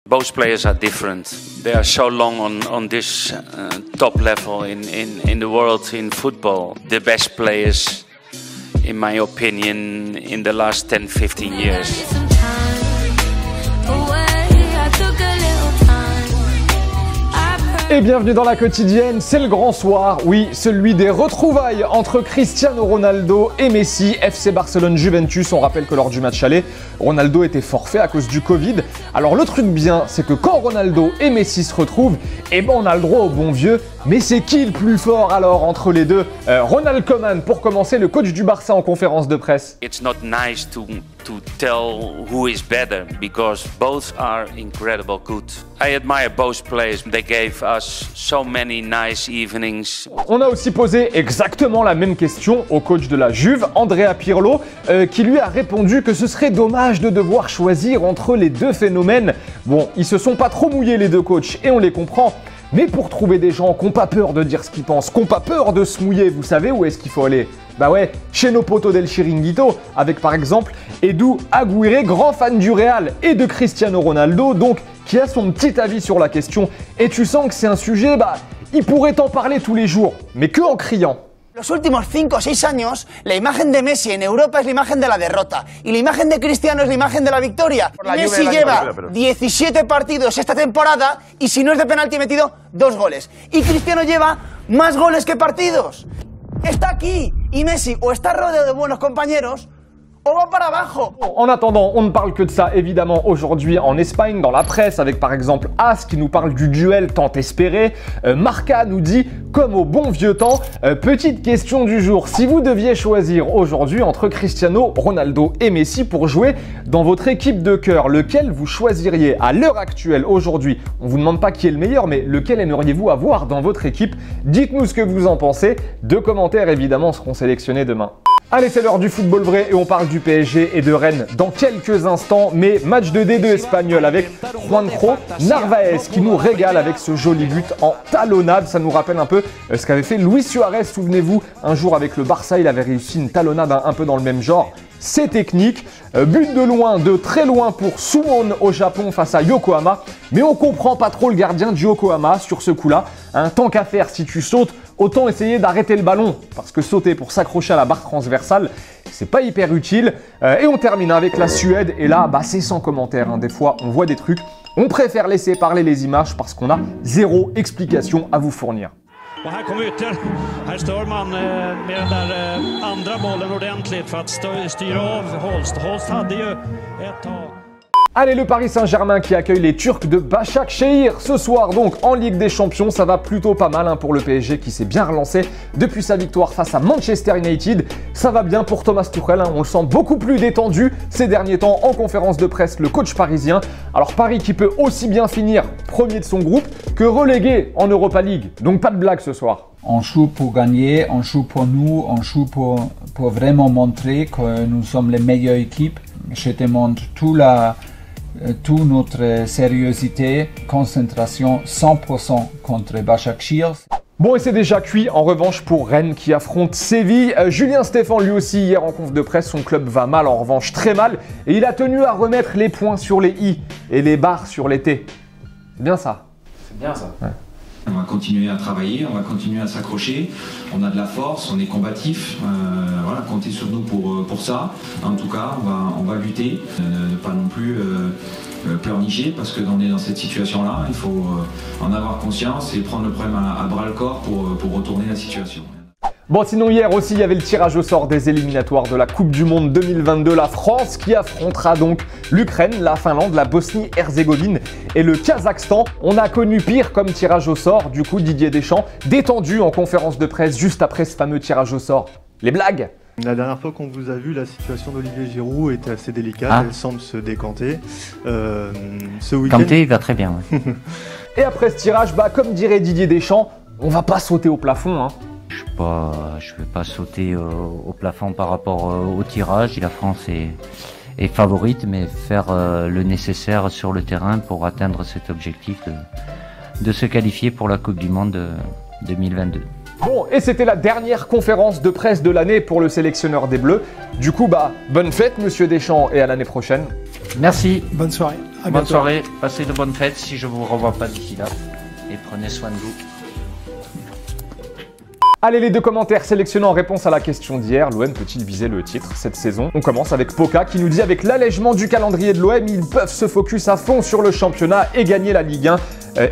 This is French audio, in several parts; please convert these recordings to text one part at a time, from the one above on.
Both players are different. They are so long on this top level in the world in football. The best players, in my opinion, in the last 10-15 years. Et bienvenue dans la quotidienne, c'est le grand soir, oui, celui des retrouvailles entre Cristiano Ronaldo et Messi, FC Barcelone-Juventus. On rappelle que lors du match aller, Ronaldo était forfait à cause du Covid. Alors le truc bien, c'est que quand Ronaldo et Messi se retrouvent, eh ben on a le droit au bon vieux. Mais c'est qui le plus fort alors entre les deux? Ronald Koeman, pour commencer, le coach du Barça en conférence de presse. It's not nice to tell who is better because both are incredible good. I admire both players. They gave us so many nice evenings. On a aussi posé exactement la même question au coach de la Juve, Andrea Pirlo, qui lui a répondu que ce serait dommage de devoir choisir entre les deux phénomènes. Bon, ils se sont pas trop mouillés les deux coachs et on les comprend. Mais pour trouver des gens qui n'ont pas peur de dire ce qu'ils pensent, qui n'ont pas peur de se mouiller, vous savez où est-ce qu'il faut aller? Bah ouais, chez nos potos del Chiringuito, avec par exemple Edu Aguirre, grand fan du Real et de Cristiano Ronaldo, donc qui a son petit avis sur la question. Et tu sens que c'est un sujet, il pourrait t'en parler tous les jours, mais que en criant. Los últimos 5 o 6 años, la imagen de Messi en Europa es la imagen de la derrota y la imagen de Cristiano es la imagen de la victoria. Messi lleva 17 partidos esta temporada y si no es de penalti ha metido 2 goles. Y Cristiano lleva más goles que partidos. Está aquí y Messi o está rodeado de buenos compañeros o va para abajo. En attendant, on ne parle que de ça évidemment aujourd'hui en Espagne, dans la presse, avec par exemple As qui nous parle du duel tant espéré. Marca nous dit, comme au bon vieux temps, petite question du jour, si vous deviez choisir aujourd'hui entre Cristiano Ronaldo et Messi pour jouer dans votre équipe de cœur, lequel vous choisiriez à l'heure actuelle, aujourd'hui? On ne vous demande pas qui est le meilleur, mais lequel aimeriez-vous avoir dans votre équipe? Dites-nous ce que vous en pensez. 2 commentaires évidemment seront sélectionnés demain. Allez, c'est l'heure du football vrai et on parle du PSG et de Rennes dans quelques instants. Mais match de D2 espagnol avec Juanjo Narvaez qui nous régale avec ce joli but en talonnade. Ça nous rappelle un peu ce qu'avait fait Luis Suarez, souvenez-vous, un jour avec le Barça, il avait réussi une talonnade un peu dans le même genre. C'est technique, but de loin, de très loin pour Suwon au Japon face à Yokohama. Mais on comprend pas trop le gardien du Yokohama sur ce coup-là. Tant qu'à faire, si tu sautes, autant essayer d'arrêter le ballon. Parce que sauter pour s'accrocher à la barre transversale, c'est pas hyper utile. Et on termine avec la Suède. Et là, c'est sans commentaire. Des fois, on voit des trucs. On préfère laisser parler les images parce qu'on a 0 explication à vous fournir. Och här kommer ytterligare. Här stör man med den där andra bollen ordentligt för att styra av Holst. Holst hade ju ett tag. Allez, le Paris Saint-Germain qui accueille les Turcs de Başakşehir ce soir donc en Ligue des Champions. Ça va plutôt pas mal pour le PSG qui s'est bien relancé depuis sa victoire face à Manchester United. Ça va bien pour Thomas Tuchel, on le sent beaucoup plus détendu ces derniers temps en conférence de presse, le coach parisien. Alors Paris qui peut aussi bien finir premier de son groupe que relégué en Europa League. Donc pas de blague ce soir. On joue pour gagner, on joue pour nous, on joue pour vraiment montrer que nous sommes les meilleures équipes. Je te montre toute notre sérieuxité, concentration 100% contre Başakşehir. Bon, et c'est déjà cuit en revanche pour Rennes qui affronte Séville. Julien Stéphan lui aussi hier en conf de presse, son club va mal, en revanche très mal. Et il a tenu à remettre les points sur les i et les barres sur les t. C'est bien ça. C'est bien ça. Ouais. On va continuer à travailler, on va continuer à s'accrocher, on a de la force, on est combatif, voilà, comptez sur nous pour ça. En tout cas, on va lutter, ne pas non plus pleurnicher parce que on est dans cette situation-là, il faut en avoir conscience et prendre le problème à bras le corps pour retourner la situation. Bon, sinon hier aussi, il y avait le tirage au sort des éliminatoires de la Coupe du Monde 2022. La France qui affrontera donc l'Ukraine, la Finlande, la Bosnie-Herzégovine et le Kazakhstan. On a connu pire comme tirage au sort. Du coup, Didier Deschamps, détendu en conférence de presse juste après ce fameux tirage au sort. Les blagues? La dernière fois qu'on vous a vu, la situation d'Olivier Giroud était assez délicate. Elle semble se décanter. Ce week-end... Kanté, il va très bien. Ouais. Et après ce tirage, comme dirait Didier Deschamps, on va pas sauter au plafond. Je vais pas sauter au plafond par rapport au tirage. La France est favorite, mais faire le nécessaire sur le terrain pour atteindre cet objectif de se qualifier pour la Coupe du Monde 2022. Bon, et c'était la dernière conférence de presse de l'année pour le sélectionneur des Bleus. Du coup, bonne fête, monsieur Deschamps, et à l'année prochaine. Merci. Bonne soirée. À Bonne bientôt. soirée. Passez de bonnes fêtes si je vous revois pas d'ici là. Et prenez soin de vous. Allez, les deux commentaires sélectionnés en réponse à la question d'hier. L'OM peut-il viser le titre cette saison? On commence avec Poca qui nous dit avec l'allègement du calendrier de l'OM, ils peuvent se focus à fond sur le championnat et gagner la Ligue 1.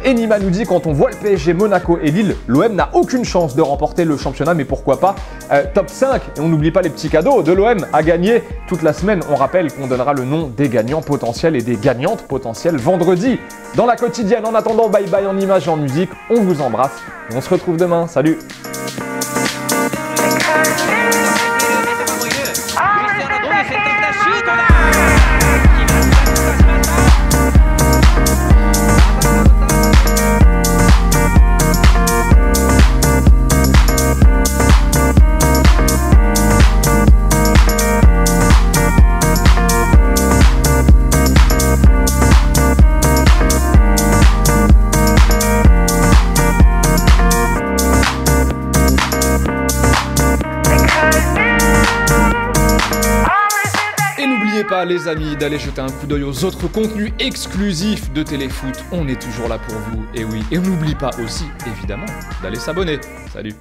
Enima nous dit quand on voit le PSG, Monaco et Lille, l'OM n'a aucune chance de remporter le championnat, mais pourquoi pas top 5. Et on n'oublie pas les petits cadeaux de l'OM à gagner toute la semaine. On rappelle qu'on donnera le nom des gagnants potentiels et des gagnantes potentielles vendredi dans la quotidienne. En attendant, bye bye en images et en musique. On vous embrasse. On se retrouve demain. Salut. Pas les amis d'aller jeter un coup d'œil aux autres contenus exclusifs de Téléfoot, on est toujours là pour vous, et oui, et on n'oublie pas aussi évidemment d'aller s'abonner. Salut.